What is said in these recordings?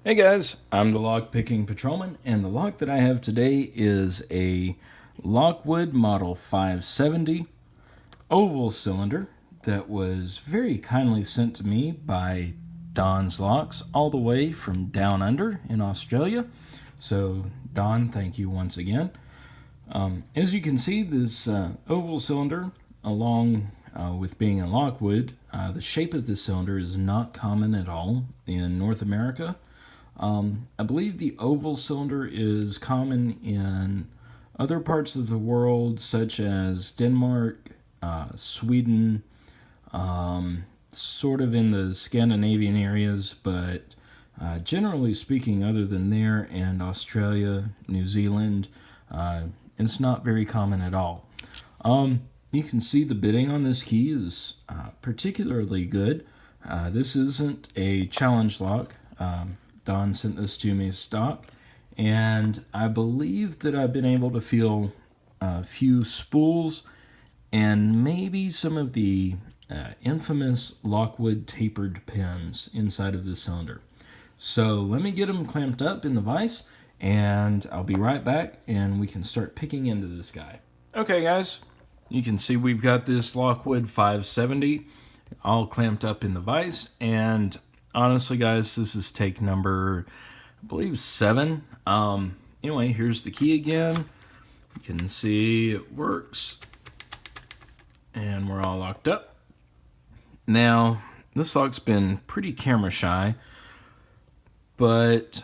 Hey guys, I'm the Lockpicking Patrolman, and the lock that I have today is a Lockwood Model 570 oval cylinder that was very kindly sent to me by Donz Locks all the way from down under in Australia. So Don, thank you once again. As you can see, this oval cylinder, along with being in Lockwood, the shape of this cylinder is not common at all in North America. I believe the oval cylinder is common in other parts of the world, such as Denmark, Sweden, sort of in the Scandinavian areas, but generally speaking, other than there and Australia, New Zealand, it's not very common at all. You can see the bitting on this key is particularly good. This isn't a challenge lock. Don sent this to me stock, and I believe that I've been able to feel a few spools and maybe some of the infamous Lockwood tapered pins inside of this cylinder. So let me get them clamped up in the vise, and I'll be right back, and we can start picking into this guy. Okay guys, you can see we've got this Lockwood 570 all clamped up in the vise, and honestly, guys, this is take number, I believe, 7. Anyway, here's the key again. You can see it works. And we're all locked up. Now, this lock's been pretty camera shy, but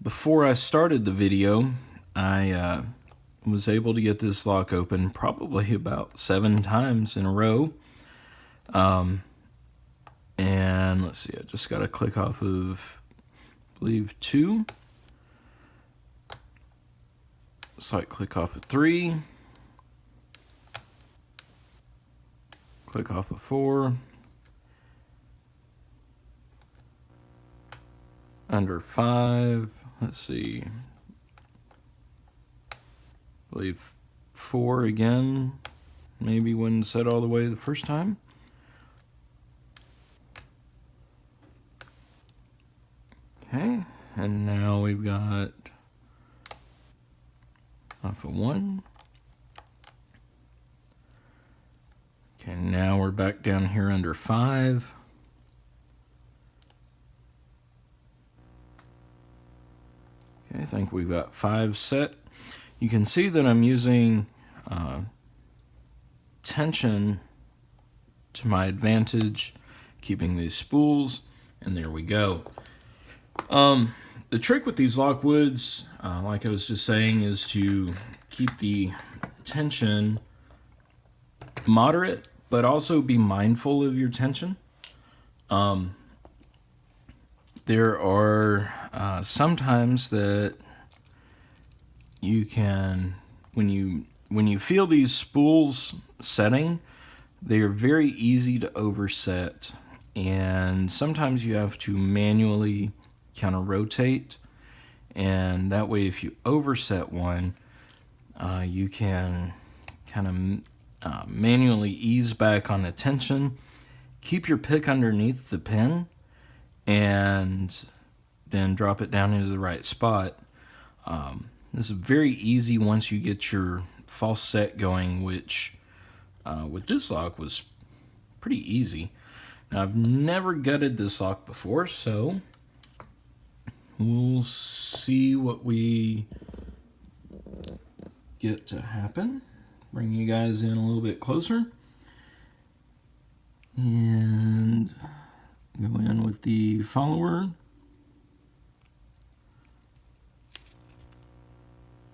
before I started the video, I was able to get this lock open probably about 7 times in a row. And let's see, I just got to click off of, I believe, 2. So I click off of 3. Click off of 4. Under 5. Let's see. I believe 4 again. Maybe wasn't set all the way the first time. Okay, and now we've got off of 1. Okay, now we're back down here under 5. Okay, I think we've got 5 set. You can see that I'm using tension to my advantage, keeping these spools, and there we go. The trick with these Lockwoods, like I was just saying, is to keep the tension moderate, but also be mindful of your tension. There are sometimes that you can, when you feel these spools setting, they are very easy to overset, and sometimes you have to manually kind of rotate, and that way if you overset one, you can kind of manually ease back on the tension, keep your pick underneath the pin, and then drop it down into the right spot. This is very easy once you get your false set going, which with this lock was pretty easy. Now, I've never gutted this lock before, so we'll see what we get to happen. Bring you guys in a little bit closer. And go in with the follower.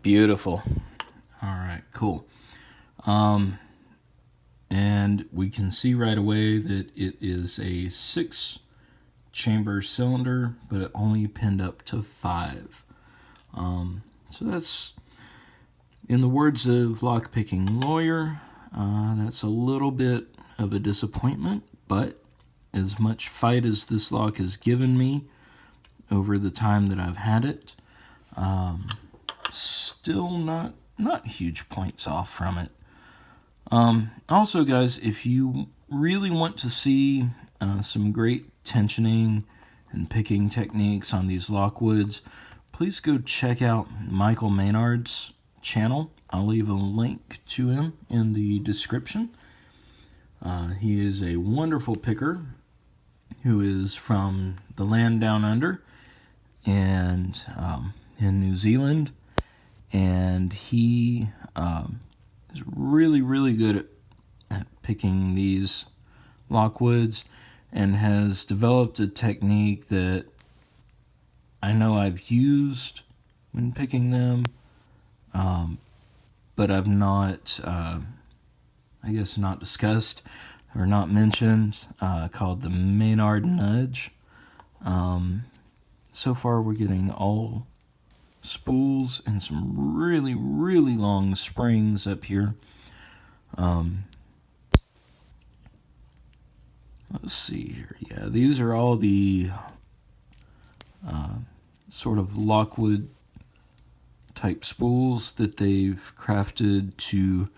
Beautiful. All right, cool. And we can see right away that it is a 6-chamber cylinder, but it only pinned up to 5. So that's, in the words of Lockpicking Lawyer, that's a little bit of a disappointment, but as much fight as this lock has given me over the time that I've had it, still not huge points off from it. Also, guys, if you really want to see some great tensioning and picking techniques on these Lockwoods, please go check out Michael Maynard's channel. I'll leave a link to him in the description. He is a wonderful picker who is from the land down under and in New Zealand, and he is really, really good at picking these Lockwoods and has developed a technique that I know I've used when picking them, but I've not, not discussed or not mentioned, called the Maynard nudge. So far we're getting all spools and some really, really long springs up here. Let's see here. Yeah, these are all the sort of Lockwood type spools that they've crafted to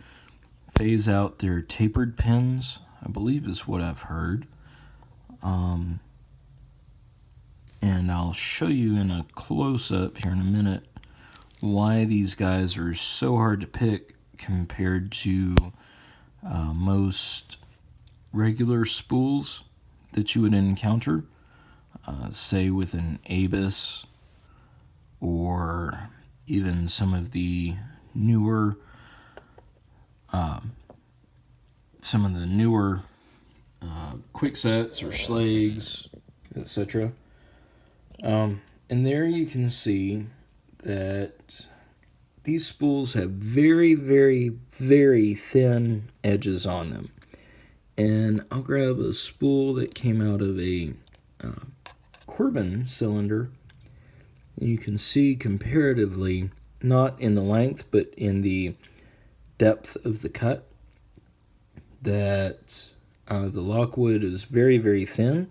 phase out their tapered pins, I believe is what I've heard. And I'll show you in a close-up here in a minute why these guys are so hard to pick compared to most regular spools that you would encounter, say with an Abus or even some of the newer Quicksets or Schlags, etc. And there you can see that these spools have very, very, very thin edges on them. And I'll grab a spool that came out of a Corbin cylinder. You can see comparatively, not in the length, but in the depth of the cut, that the Lockwood is very, very thin.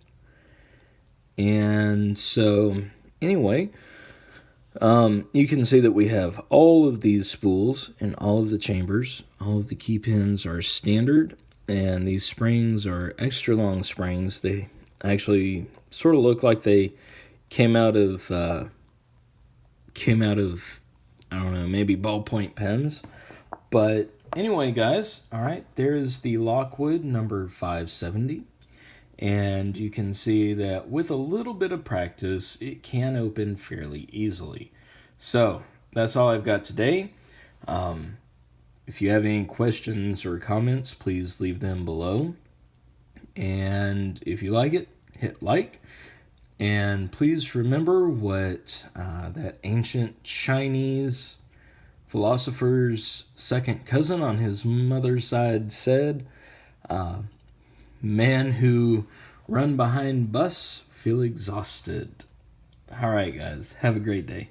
And so, anyway, you can see that we have all of these spools in all of the chambers. All of the key pins are standard, and these springs are extra long springs. They actually sort of look like they came out of I don't know, maybe ballpoint pens. But anyway, guys, all right, there's the Lockwood number 570. And you can see that with a little bit of practice, it can open fairly easily. So that's all I've got today. If you have any questions or comments, please leave them below. And if you like it, hit like. And please remember what that ancient Chinese philosopher's second cousin on his mother's side said. Man who run behind bus feel exhausted. All right, guys. Have a great day.